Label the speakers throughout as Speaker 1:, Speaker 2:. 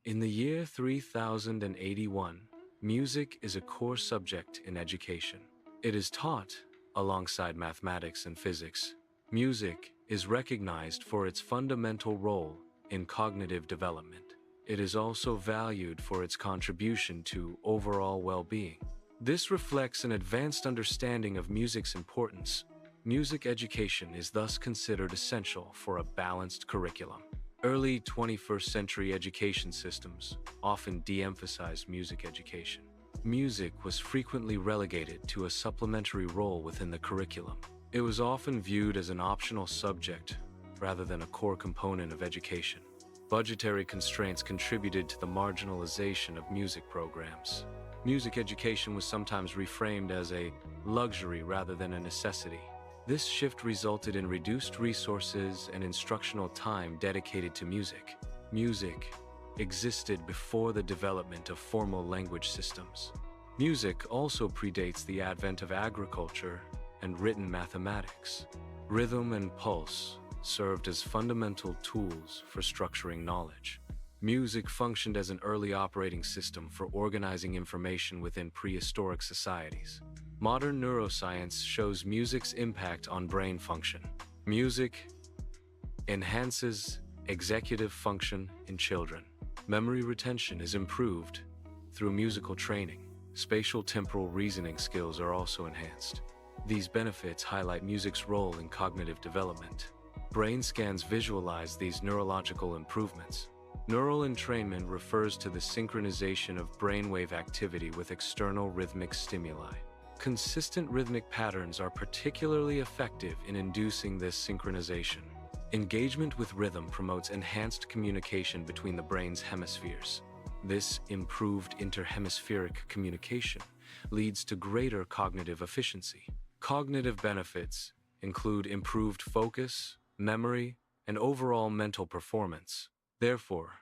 Speaker 1: In the year 3081, music is a core subject in education. It is taught alongside mathematics and physics. Music is recognized for its fundamental role in cognitive development. It is also valued for its contribution to overall well-being. This reflects an advanced understanding of music's importance. Music education is thus considered essential for a balanced curriculum. Early 21st century education systems often de-emphasized music education. Music was frequently relegated to a supplementary role within the curriculum. It was often viewed as an optional subject rather than a core component of education. Budgetary constraints contributed to the marginalization of music programs. Music education was sometimes reframed as a luxury rather than a necessity. This shift resulted in reduced resources and instructional time dedicated to music. Music existed before the development of formal language systems. Music also predates the advent of agriculture and written mathematics. Rhythm and pulse served as fundamental tools for structuring knowledge. Music functioned as an early operating system for organizing information within prehistoric societies. Modern neuroscience shows music's impact on brain function. Music enhances executive function in children. Memory retention is improved through musical training. Spatial temporal reasoning skills are also enhanced. These benefits highlight music's role in cognitive development. Brain scans visualize these neurological improvements. Neural entrainment refers to the synchronization of brainwave activity with external rhythmic stimuli. Consistent rhythmic patterns are particularly effective in inducing this synchronization. Engagement with rhythm promotes enhanced communication between the brain's hemispheres. This improved interhemispheric communication leads to greater cognitive efficiency. Cognitive benefits include improved focus, memory, and overall mental performance. Therefore,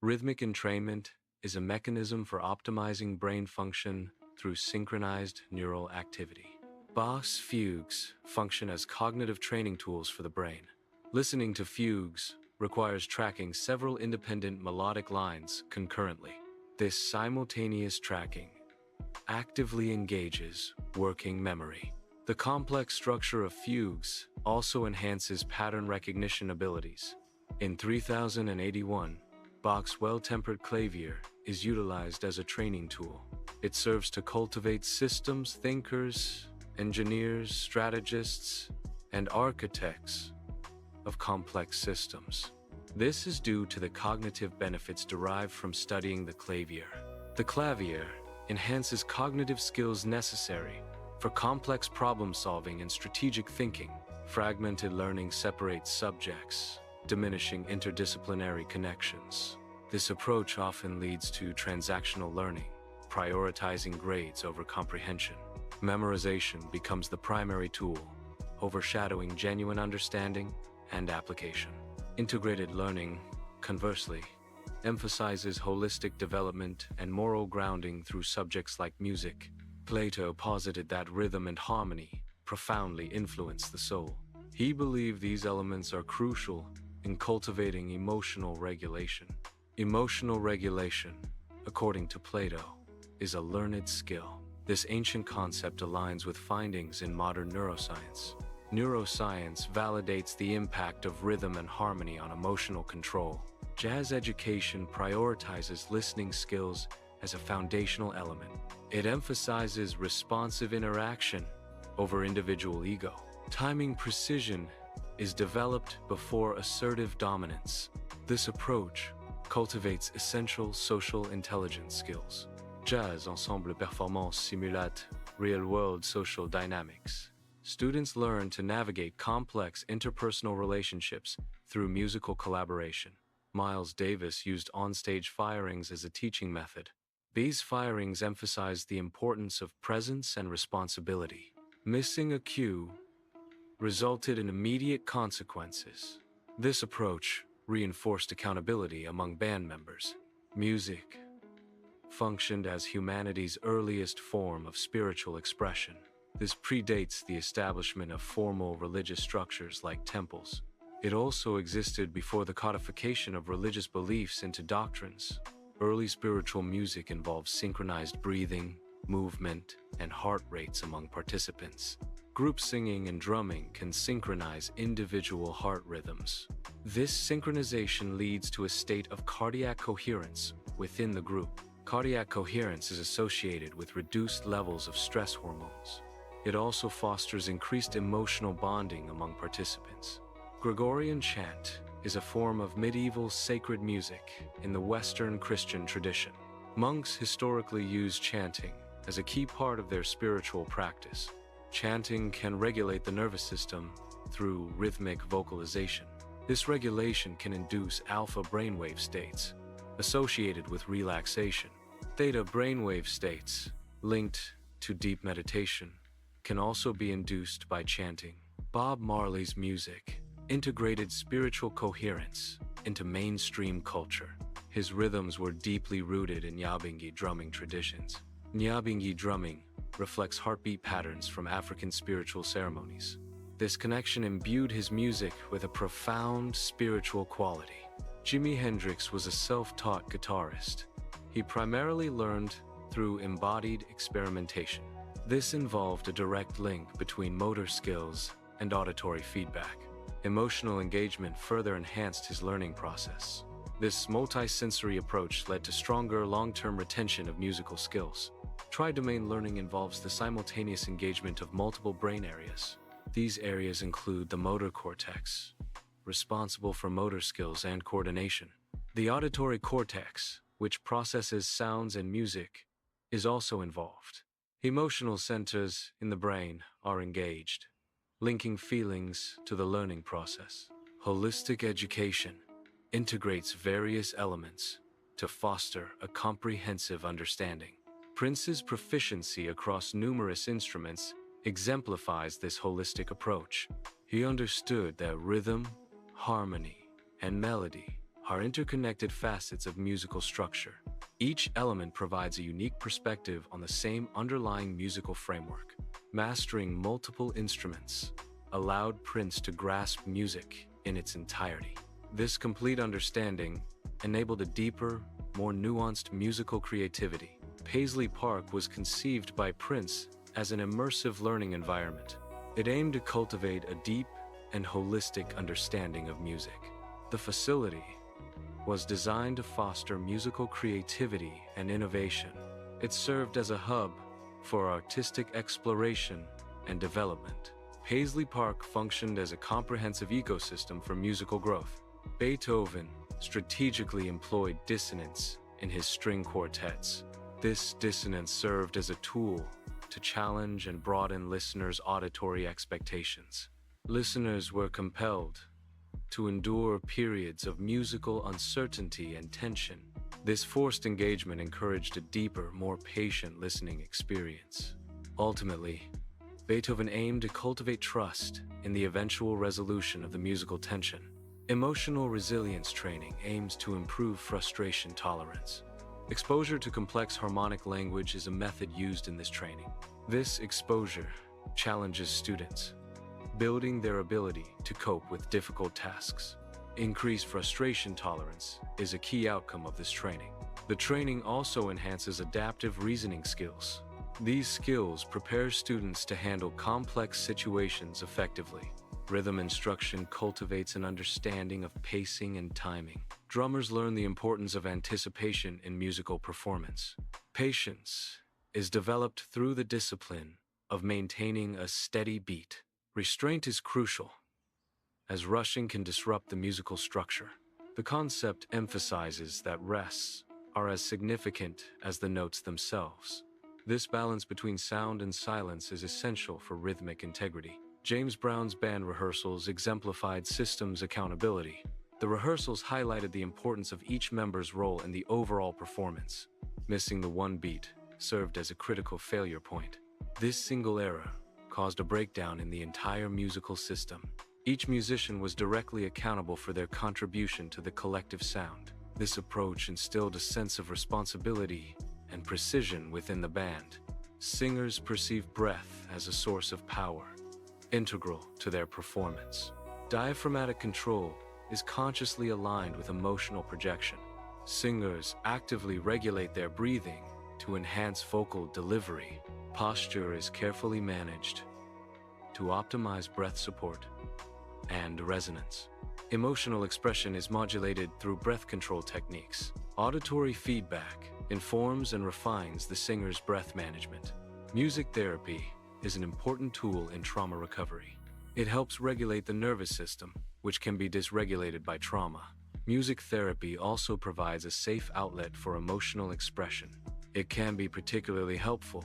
Speaker 1: rhythmic entrainment is a mechanism for optimizing brain function through synchronized neural activity. Bach's fugues function as cognitive training tools for the brain. Listening to fugues requires tracking several independent melodic lines concurrently. This simultaneous tracking actively engages working memory. The complex structure of fugues also enhances pattern recognition abilities. In 3081, Bach's well-tempered clavier is utilized as a training tool. It serves to cultivate systems thinkers, engineers, strategists, and architects of complex systems. This is due to the cognitive benefits derived from studying the clavier. The clavier enhances cognitive skills necessary for complex problem-solving and strategic thinking. Fragmented learning separates subjects, diminishing interdisciplinary connections. This approach often leads to transactional learning, prioritizing grades over comprehension. Memorization becomes the primary tool, overshadowing genuine understanding and application. Integrated learning, conversely, emphasizes holistic development and moral grounding through subjects like music. Plato posited that rhythm and harmony profoundly influence the soul. He believed these elements are crucial in cultivating emotional regulation. Emotional regulation, according to Plato, is a learned skill. This ancient concept aligns with findings in modern neuroscience. Neuroscience validates the impact of rhythm and harmony on emotional control. Jazz education prioritizes listening skills as a foundational element. It emphasizes responsive interaction over individual ego. Timing precision is developed before assertive dominance. This approach cultivates essential social intelligence skills. Jazz ensemble performance simulate real-world social dynamics. Students learn to navigate complex interpersonal relationships through musical collaboration. Miles Davis used onstage firings as a teaching method. These firings emphasized the importance of presence and responsibility. Missing a cue resulted in immediate consequences. This approach reinforced accountability among band members. Music functioned as humanity's earliest form of spiritual expression. This predates the establishment of formal religious structures like temples. It also existed before the codification of religious beliefs into doctrines. Early spiritual music involves synchronized breathing, movement, and heart rates among participants. Group singing and drumming can synchronize individual heart rhythms. This synchronization leads to a state of cardiac coherence within the group. Cardiac coherence is associated with reduced levels of stress hormones. It also fosters increased emotional bonding among participants. Gregorian chant is a form of medieval sacred music in the Western Christian tradition. Monks historically used chanting as a key part of their spiritual practice. Chanting can regulate the nervous system through rhythmic vocalization. This regulation can induce alpha brainwave states associated with relaxation. Theta brainwave states, linked to deep meditation, can also be induced by chanting. Bob Marley's music integrated spiritual coherence into mainstream culture. His rhythms were deeply rooted in Nyabingi drumming traditions. Nyabingi drumming reflects heartbeat patterns from African spiritual ceremonies. This connection imbued his music with a profound spiritual quality. Jimi Hendrix was a self-taught guitarist. He primarily learned through embodied experimentation. This involved a direct link between motor skills and auditory feedback. Emotional engagement further enhanced his learning process. This multi-sensory approach led to stronger long-term retention of musical skills. Tri-domain learning involves the simultaneous engagement of multiple brain areas. These areas include the motor cortex, responsible for motor skills and coordination. The auditory cortex, which processes sounds and music, is also involved. Emotional centers in the brain are engaged, linking feelings to the learning process. Holistic education integrates various elements to foster a comprehensive understanding. Prince's proficiency across numerous instruments exemplifies this holistic approach. He understood that rhythm, harmony, and melody are interconnected facets of musical structure. Each element provides a unique perspective on the same underlying musical framework. Mastering multiple instruments allowed Prince to grasp music in its entirety. This complete understanding enabled a deeper, more nuanced musical creativity. Paisley Park was conceived by Prince as an immersive learning environment. It aimed to cultivate a deep and holistic understanding of music. The facility was designed to foster musical creativity and innovation. It served as a hub for artistic exploration and development. Paisley Park functioned as a comprehensive ecosystem for musical growth. Beethoven strategically employed dissonance in his string quartets. This dissonance served as a tool to challenge and broaden listeners' auditory expectations. Listeners were compelled to endure periods of musical uncertainty and tension. This forced engagement encouraged a deeper, more patient listening experience. Ultimately, Beethoven aimed to cultivate trust in the eventual resolution of the musical tension. Emotional resilience training aims to improve frustration tolerance. Exposure to complex harmonic language is a method used in this training. This exposure challenges students, building their ability to cope with difficult tasks. Increased frustration tolerance is a key outcome of this training. The training also enhances adaptive reasoning skills. These skills prepare students to handle complex situations effectively. Rhythm instruction cultivates an understanding of pacing and timing. Drummers learn the importance of anticipation in musical performance. Patience is developed through the discipline of maintaining a steady beat. Restraint is crucial, as rushing can disrupt the musical structure. The concept emphasizes that rests are as significant as the notes themselves. This balance between sound and silence is essential for rhythmic integrity. James Brown's band rehearsals exemplified systems accountability. The rehearsals highlighted the importance of each member's role in the overall performance. Missing the one beat served as a critical failure point. This single error caused a breakdown in the entire musical system. Each musician was directly accountable for their contribution to the collective sound. This approach instilled a sense of responsibility and precision within the band. Singers perceive breath as a source of power, integral to their performance. Diaphragmatic control is consciously aligned with emotional projection. Singers actively regulate their breathing to enhance vocal delivery. Posture is carefully managed to optimize breath support and resonance. Emotional expression is modulated through breath control techniques. Auditory feedback informs and refines the singer's breath management. Music therapy is an important tool in trauma recovery. It helps regulate the nervous system, which can be dysregulated by trauma. Music therapy also provides a safe outlet for emotional expression. It can be particularly helpful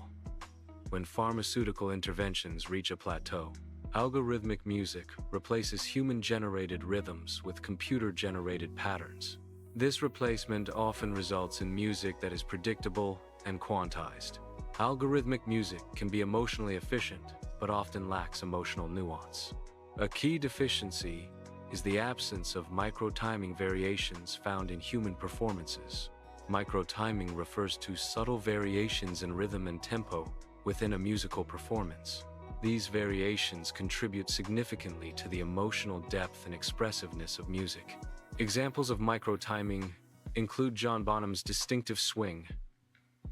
Speaker 1: when pharmaceutical interventions reach a plateau. Algorithmic music replaces human-generated rhythms with computer-generated patterns. This replacement often results in music that is predictable and quantized. Algorithmic music can be emotionally efficient, but often lacks emotional nuance. A key deficiency is the absence of micro-timing variations found in human performances. Micro-timing refers to subtle variations in rhythm and tempo within a musical performance. These variations contribute significantly to the emotional depth and expressiveness of music. Examples of micro-timing include John Bonham's distinctive swing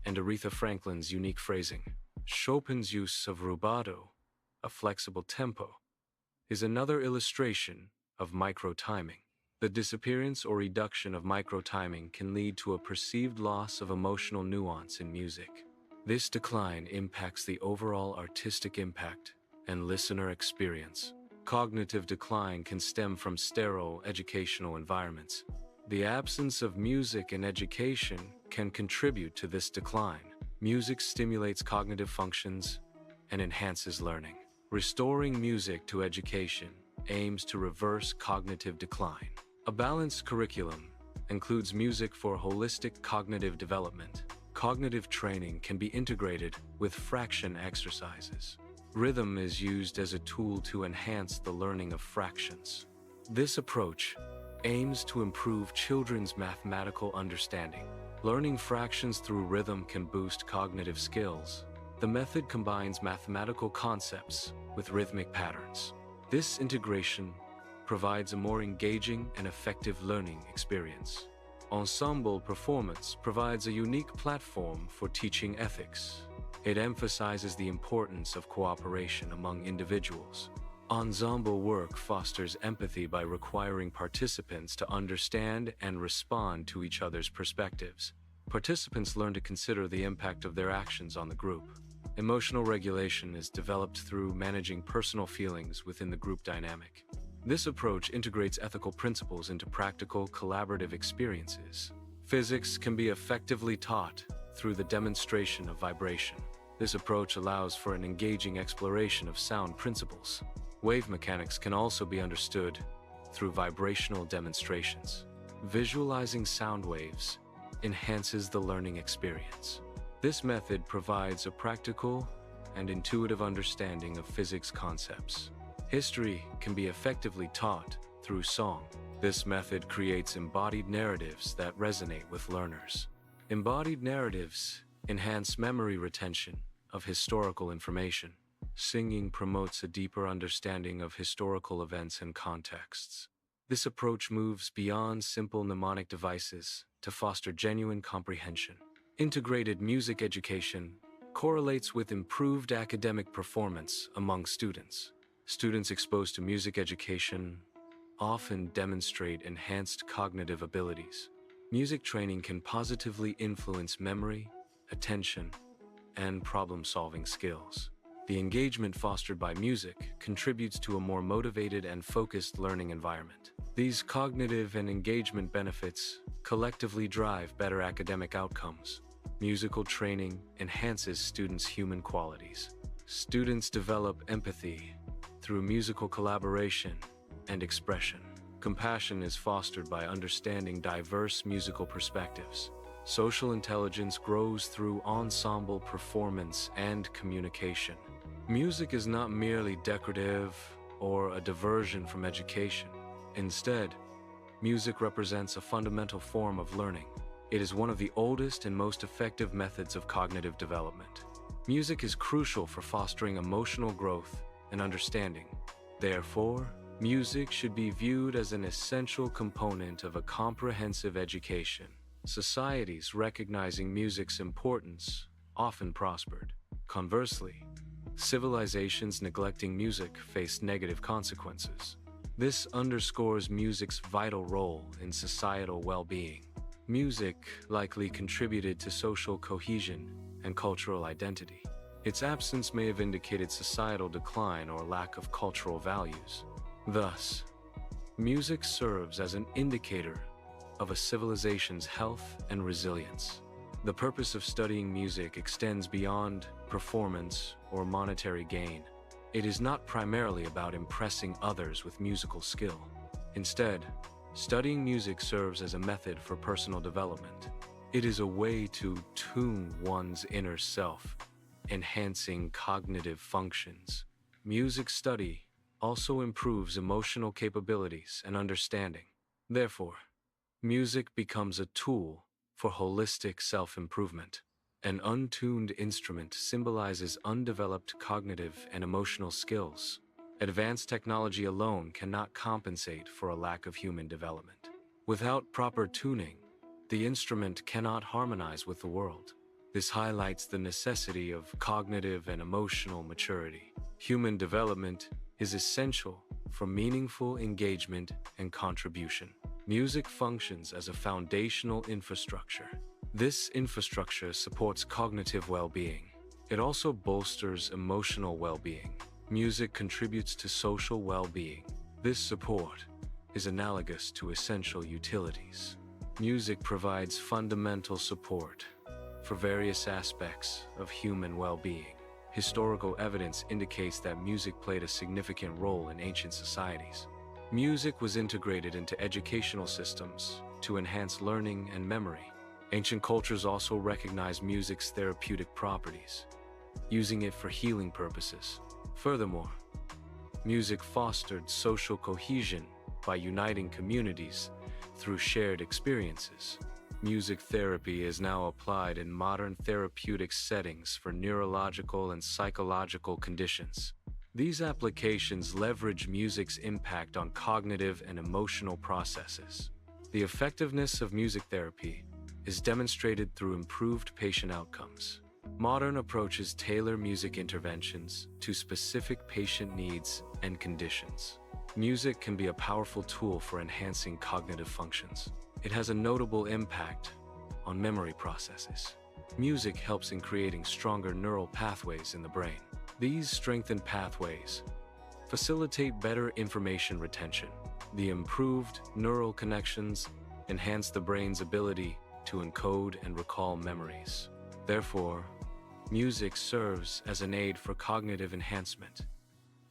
Speaker 1: and Aretha Franklin's unique phrasing. Chopin's use of rubato, a flexible tempo, is another illustration of micro-timing. The disappearance or reduction of micro-timing can lead to a perceived loss of emotional nuance in music. This decline impacts the overall artistic impact and listener experience. Cognitive decline can stem from sterile educational environments. The absence of music in education can contribute to this decline. Music stimulates cognitive functions and enhances learning. Restoring music to education aims to reverse cognitive decline. A balanced curriculum includes music for holistic cognitive development. Cognitive training can be integrated with fraction exercises. Rhythm is used as a tool to enhance the learning of fractions. This approach aims to improve children's mathematical understanding. Learning fractions through rhythm can boost cognitive skills. The method combines mathematical concepts with rhythmic patterns. This integration provides a more engaging and effective learning experience. Ensemble performance provides a unique platform for teaching ethics. It emphasizes the importance of cooperation among individuals. Ensemble work fosters empathy by requiring participants to understand and respond to each other's perspectives. Participants learn to consider the impact of their actions on the group. Emotional regulation is developed through managing personal feelings within the group dynamic. This approach integrates ethical principles into practical, collaborative experiences. Physics can be effectively taught through the demonstration of vibration. This approach allows for an engaging exploration of sound principles. Wave mechanics can also be understood through vibrational demonstrations. Visualizing sound waves enhances the learning experience. This method provides a practical and intuitive understanding of physics concepts. History can be effectively taught through song. This method creates embodied narratives that resonate with learners. Embodied narratives enhance memory retention of historical information. Singing promotes a deeper understanding of historical events and contexts. This approach moves beyond simple mnemonic devices to foster genuine comprehension. Integrated music education correlates with improved academic performance among students. Students exposed to music education often demonstrate enhanced cognitive abilities. Music training can positively influence memory, attention, and problem-solving skills. The engagement fostered by music contributes to a more motivated and focused learning environment. These cognitive and engagement benefits collectively drive better academic outcomes. Musical training enhances students' human qualities. Students develop empathy through musical collaboration and expression. Compassion is fostered by understanding diverse musical perspectives. Social intelligence grows through ensemble performance and communication. Music is not merely decorative or a diversion from education. Instead, music represents a fundamental form of learning. It is one of the oldest and most effective methods of cognitive development. Music is crucial for fostering emotional growth and understanding. Therefore, music should be viewed as an essential component of a comprehensive education. Societies recognizing music's importance often prospered. Conversely, civilizations neglecting music faced negative consequences. This underscores music's vital role in societal well-being. Music likely contributed to social cohesion and cultural identity. Its absence may have indicated societal decline or lack of cultural values. Thus, music serves as an indicator of a civilization's health and resilience. The purpose of studying music extends beyond performance or monetary gain. It is not primarily about impressing others with musical skill. Instead, studying music serves as a method for personal development. It is a way to tune one's inner self, enhancing cognitive functions. Music study also improves emotional capabilities and understanding. Therefore, music becomes a tool for holistic self-improvement. An untuned instrument symbolizes undeveloped cognitive and emotional skills. Advanced technology alone cannot compensate for a lack of human development. Without proper tuning, the instrument cannot harmonize with the world. This highlights the necessity of cognitive and emotional maturity. Human development is essential for meaningful engagement and contribution. Music functions as a foundational infrastructure. This infrastructure supports cognitive well-being. It also bolsters emotional well-being. Music contributes to social well-being. This support is analogous to essential utilities. Music provides fundamental support for various aspects of human well-being. Historical evidence indicates that music played a significant role in ancient societies. Music was integrated into educational systems to enhance learning and memory. Ancient cultures also recognized music's therapeutic properties, using it for healing purposes. Furthermore, music fostered social cohesion by uniting communities through shared experiences. Music therapy is now applied in modern therapeutic settings for neurological and psychological conditions. These applications leverage music's impact on cognitive and emotional processes. The effectiveness of music therapy is demonstrated through improved patient outcomes. Modern approaches tailor music interventions to specific patient needs and conditions. Music can be a powerful tool for enhancing cognitive functions. It has a notable impact on memory processes. Music helps in creating stronger neural pathways in the brain. These strengthened pathways facilitate better information retention. The improved neural connections enhance the brain's ability to encode and recall memories. Therefore, music serves as an aid for cognitive enhancement,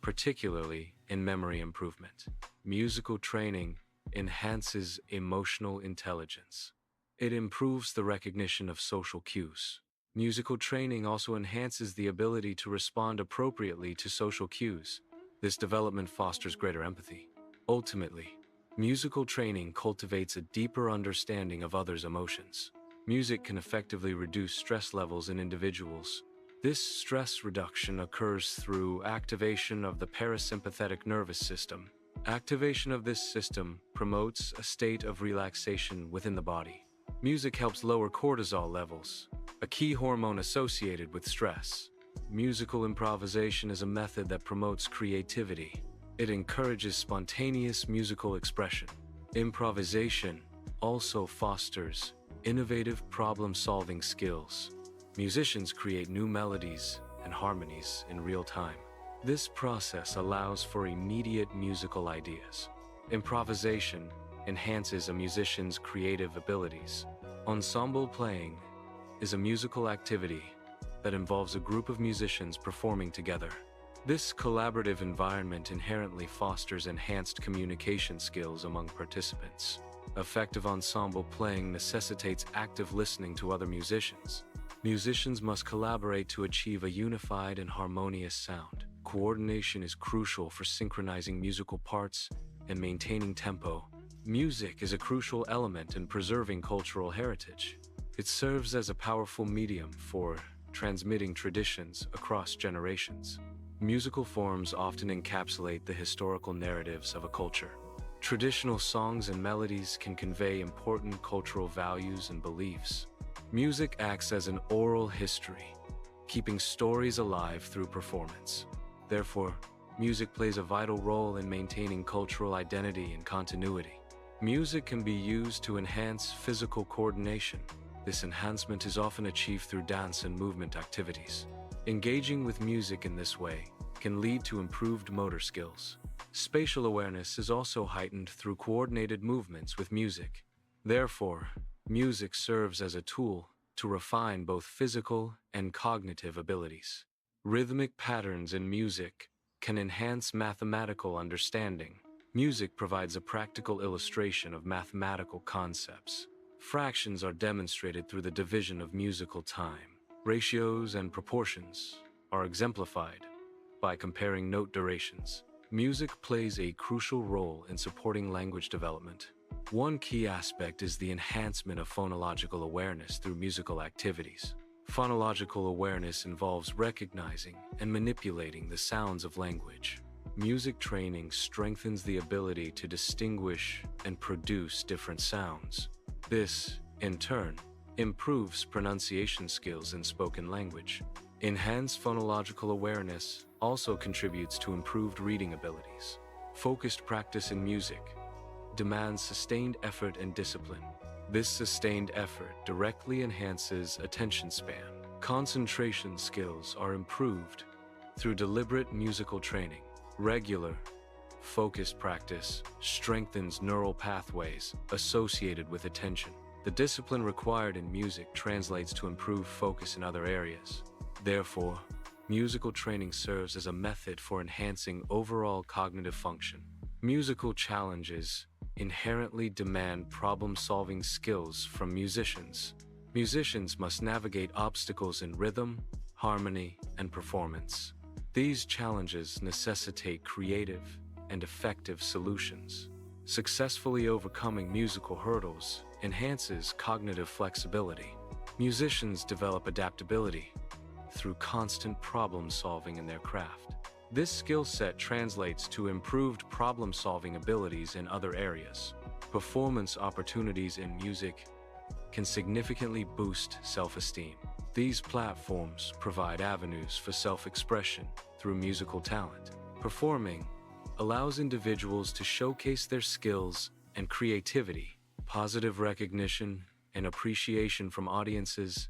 Speaker 1: particularly in memory improvement. Musical training enhances emotional intelligence. It improves the recognition of social cues. Musical training also enhances the ability to respond appropriately to social cues. This development fosters greater empathy. Ultimately, musical training cultivates a deeper understanding of others' emotions. Music can effectively reduce stress levels in individuals. This stress reduction occurs through activation of the parasympathetic nervous system. Activation of this system promotes a state of relaxation within the body. Music helps lower cortisol levels, a key hormone associated with stress. Musical improvisation is a method that promotes creativity. It encourages spontaneous musical expression. Improvisation also fosters innovative problem-solving skills. Musicians create new melodies and harmonies in real time. This process allows for immediate musical ideas. Improvisation enhances a musician's creative abilities. Ensemble playing is a musical activity that involves a group of musicians performing together. This collaborative environment inherently fosters enhanced communication skills among participants. Effective ensemble playing necessitates active listening to other musicians. Musicians must collaborate to achieve a unified and harmonious sound. Coordination is crucial for synchronizing musical parts and maintaining tempo. Music is a crucial element in preserving cultural heritage. It serves as a powerful medium for transmitting traditions across generations. Musical forms often encapsulate the historical narratives of a culture. Traditional songs and melodies can convey important cultural values and beliefs. Music acts as an oral history, keeping stories alive through performance. Therefore, music plays a vital role in maintaining cultural identity and continuity. Music can be used to enhance physical coordination. This enhancement is often achieved through dance and movement activities. Engaging with music in this way can lead to improved motor skills. Spatial awareness is also heightened through coordinated movements with music. Therefore, music serves as a tool to refine both physical and cognitive abilities. Rhythmic patterns in music can enhance mathematical understanding. Music provides a practical illustration of mathematical concepts. Fractions are demonstrated through the division of musical time. Ratios and proportions are exemplified by comparing note durations. Music plays a crucial role in supporting language development. One key aspect is the enhancement of phonological awareness through musical activities. Phonological awareness involves recognizing and manipulating the sounds of language. Music training strengthens the ability to distinguish and produce different sounds. This, in turn, improves pronunciation skills in spoken language. Enhanced phonological awareness also contributes to improved reading abilities. Focused practice in music demands sustained effort and discipline. This sustained effort directly enhances attention span. Concentration skills are improved through deliberate musical training. Regular, focused practice strengthens neural pathways associated with attention. The discipline required in music translates to improved focus in other areas. Therefore, musical training serves as a method for enhancing overall cognitive function. Musical challenges inherently demand problem-solving skills from musicians. Musicians must navigate obstacles in rhythm, harmony, and performance. These challenges necessitate creative and effective solutions. Successfully overcoming musical hurdles enhances cognitive flexibility. Musicians develop adaptability through constant problem-solving in their craft. This skill set translates to improved problem-solving abilities in other areas. Performance opportunities in music can significantly boost self-esteem. These platforms provide avenues for self-expression through musical talent. Performing allows individuals to showcase their skills and creativity. Positive recognition and appreciation from audiences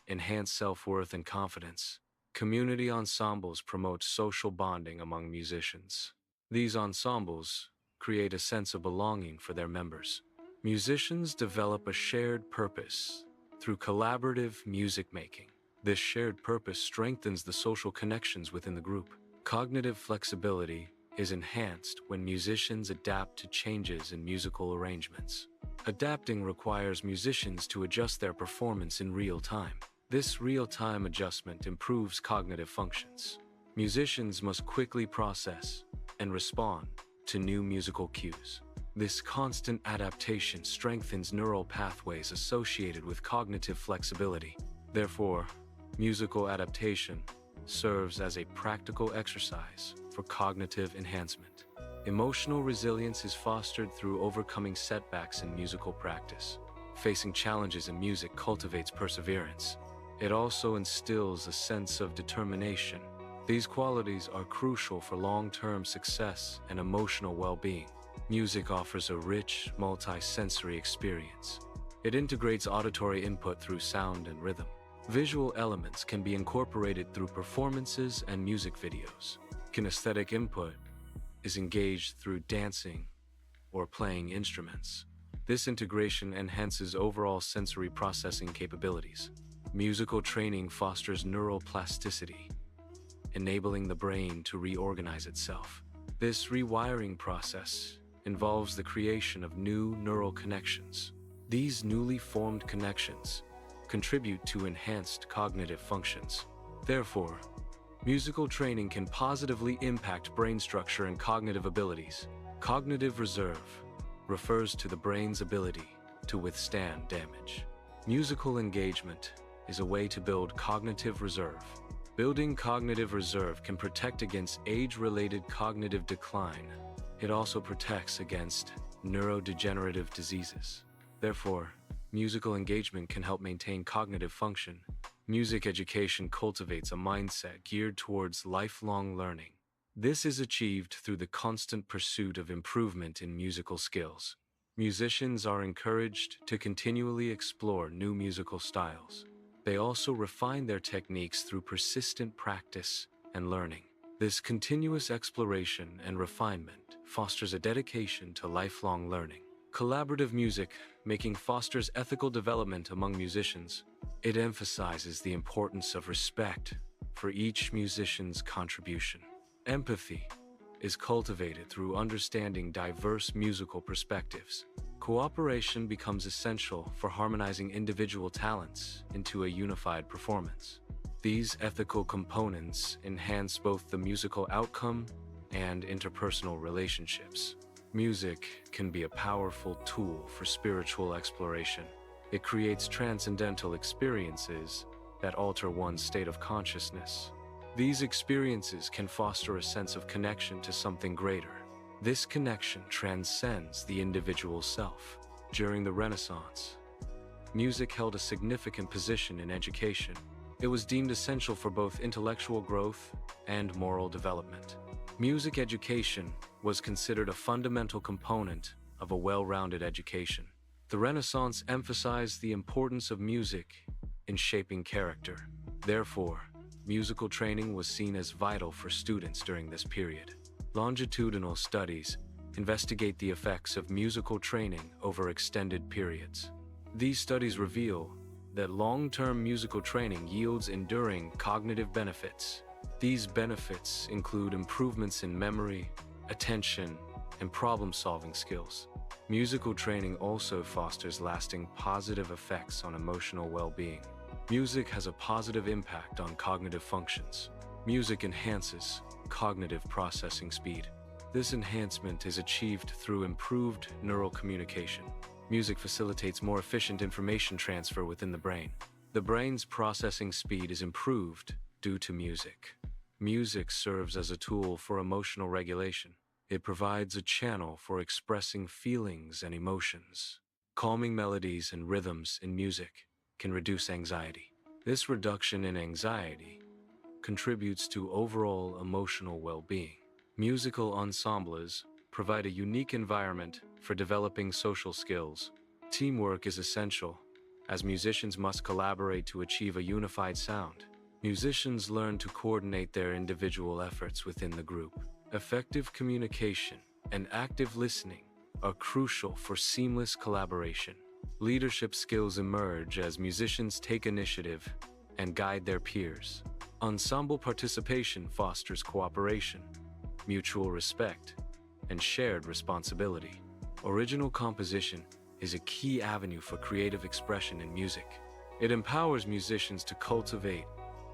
Speaker 1: enhance self-worth and confidence. Community ensembles promote social bonding among musicians. These ensembles create a sense of belonging for their members. Musicians develop a shared purpose through collaborative music making. This shared purpose strengthens the social connections within the group. Cognitive flexibility is enhanced when musicians adapt to changes in musical arrangements. Adapting requires musicians to adjust their performance in real time. This real-time adjustment improves cognitive functions. Musicians must quickly process and respond to new musical cues. This constant adaptation strengthens neural pathways associated with cognitive flexibility. Therefore, musical adaptation serves as a practical exercise for cognitive enhancement. Emotional resilience is fostered through overcoming setbacks in musical practice. Facing challenges in music cultivates perseverance. It also instills a sense of determination. These qualities are crucial for long-term success and emotional well-being. Music offers a rich, multi-sensory experience. It integrates auditory input through sound and rhythm. Visual elements can be incorporated through performances and music videos. Kinesthetic input is engaged through dancing or playing instruments. This integration enhances overall sensory processing capabilities. Musical training fosters neural plasticity, enabling the brain to reorganize itself. This rewiring process involves the creation of new neural connections. These newly formed connections contribute to enhanced cognitive functions. Therefore, musical training can positively impact brain structure and cognitive abilities. Cognitive reserve refers to the brain's ability to withstand damage. Musical engagement is a way to build cognitive reserve. Building cognitive reserve can protect against age-related cognitive decline It also protects against neurodegenerative diseases. Therefore, musical engagement can help maintain cognitive function. Music education cultivates a mindset geared towards lifelong learning. This is achieved through the constant pursuit of improvement in musical skills. Musicians are encouraged to continually explore new musical styles. They also refine their techniques through persistent practice and learning. This continuous exploration and refinement fosters a dedication to lifelong learning. Collaborative music making fosters ethical development among musicians. It emphasizes the importance of respect for each musician's contribution. Empathy is cultivated through understanding diverse musical perspectives. Cooperation becomes essential for harmonizing individual talents into a unified performance. These ethical components enhance both the musical outcome and interpersonal relationships. Music can be a powerful tool for spiritual exploration. It creates transcendental experiences that alter one's state of consciousness. These experiences can foster a sense of connection to something greater. This connection transcends the individual self. During the Renaissance, music held a significant position in education. It was deemed essential for both intellectual growth and moral development. Music education was considered a fundamental component of a well-rounded education. The Renaissance emphasized the importance of music in shaping character. Therefore, musical training was seen as vital for students during this period. Longitudinal studies investigate the effects of musical training over extended periods. These studies reveal that long-term musical training yields enduring cognitive benefits. These benefits include improvements in memory, attention, and problem-solving skills. Musical training also fosters lasting positive effects on emotional well-being. Music has a positive impact on cognitive functions. Music enhances cognitive processing speed. This enhancement is achieved through improved neural communication. Music facilitates more efficient information transfer within the brain. The brain's processing speed is improved due to music. Music serves as a tool for emotional regulation. It provides a channel for expressing feelings and emotions. Calming melodies and rhythms in music can reduce anxiety. This reduction in anxiety contributes to overall emotional well-being. Musical ensembles provide a unique environment for developing social skills. Teamwork is essential, as musicians must collaborate to achieve a unified sound. Musicians learn to coordinate their individual efforts within the group. Effective communication and active listening are crucial for seamless collaboration. Leadership skills emerge as musicians take initiative and guide their peers. Ensemble participation fosters cooperation, mutual respect, and shared responsibility. Original composition is a key avenue for creative expression in music. It empowers musicians to cultivate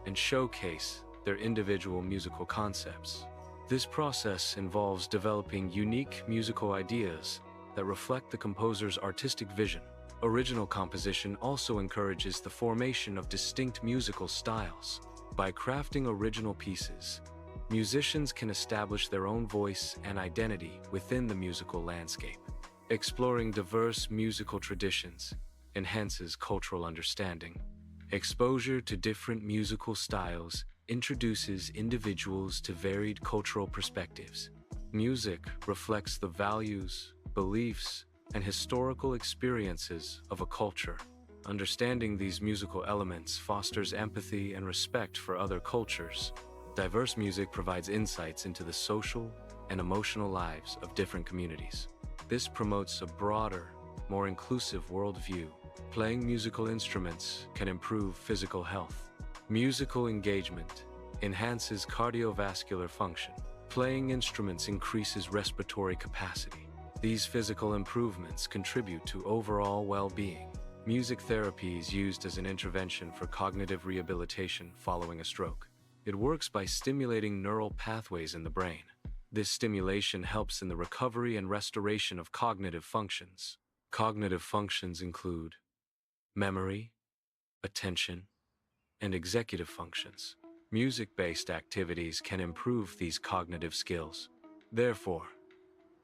Speaker 1: and showcase their individual musical concepts. This process involves developing unique musical ideas that reflect the composer's artistic vision. Original composition also encourages the formation of distinct musical styles. By crafting original pieces, musicians can establish their own voice and identity within the musical landscape. Exploring diverse musical traditions enhances cultural understanding. Exposure to different musical styles introduces individuals to varied cultural perspectives. Music reflects the values, beliefs, and historical experiences of a culture. Understanding these musical elements fosters empathy and respect for other cultures. Diverse music provides insights into the social and emotional lives of different communities. This promotes a broader, more inclusive worldview. Playing musical instruments can improve physical health. Musical engagement enhances cardiovascular function. Playing instruments increases respiratory capacity. These physical improvements contribute to overall well-being. Music therapy is used as an intervention for cognitive rehabilitation following a stroke. It works by stimulating neural pathways in the brain. This stimulation helps in the recovery and restoration of cognitive functions. Cognitive functions include memory, attention, and executive functions. Music-based activities can improve these cognitive skills. Therefore,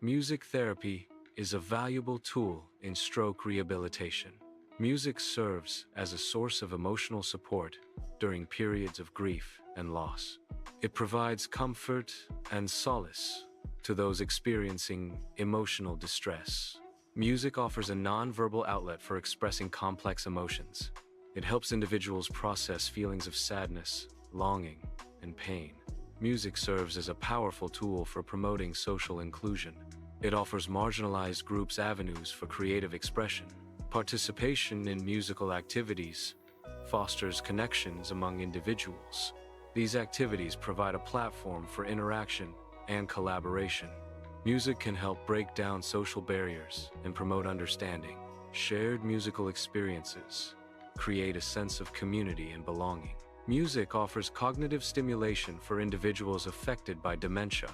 Speaker 1: Music therapy is a valuable tool in stroke rehabilitation. Music serves as a source of emotional support during periods of grief and loss. It provides comfort and solace to those experiencing emotional distress. Music offers a non-verbal outlet for expressing complex emotions. It helps individuals process feelings of sadness, longing, and pain. Music serves as a powerful tool for promoting social inclusion. It offers marginalized groups avenues for creative expression. Participation in musical activities fosters connections among individuals. These activities provide a platform for interaction and collaboration. Music can help break down social barriers and promote understanding. Shared musical experiences create a sense of community and belonging. Music offers cognitive stimulation for individuals affected by dementia.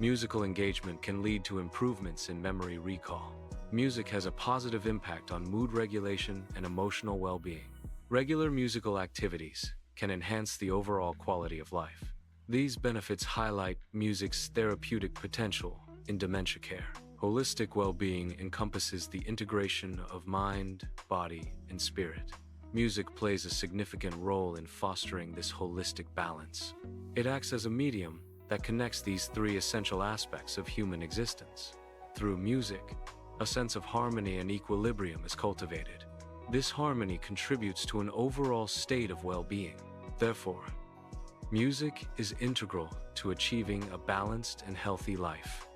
Speaker 1: Musical engagement can lead to improvements in memory recall. Music has a positive impact on mood regulation and emotional well-being. Regular musical activities can enhance the overall quality of life. These benefits highlight music's therapeutic potential in dementia care. Holistic well-being encompasses the integration of mind, body, and spirit. Music plays a significant role in fostering this holistic balance. It acts as a medium that connects these three essential aspects of human existence. Through music, a sense of harmony and equilibrium is cultivated. This harmony contributes to an overall state of well-being. Therefore, music is integral to achieving a balanced and healthy life.